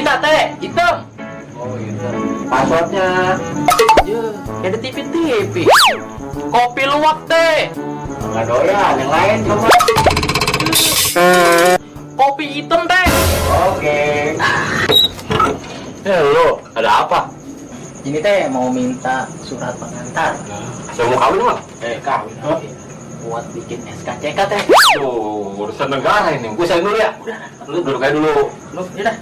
Minta teh hitam. Oh iya. Passwordnya. Ada TV. Kopi luwak teh. Nggak doyan, yang lain coba. Kopi hitam teh. Oke. Lo, ada apa? Ini teh mau minta surat pengantar. Saya mau kawin mah. Kawin. Buat bikin SKCK teh. Tuh, urusan negara ini. Gue sayang dulu ya. Udah, Lu duduk aja dulu. lu, udah.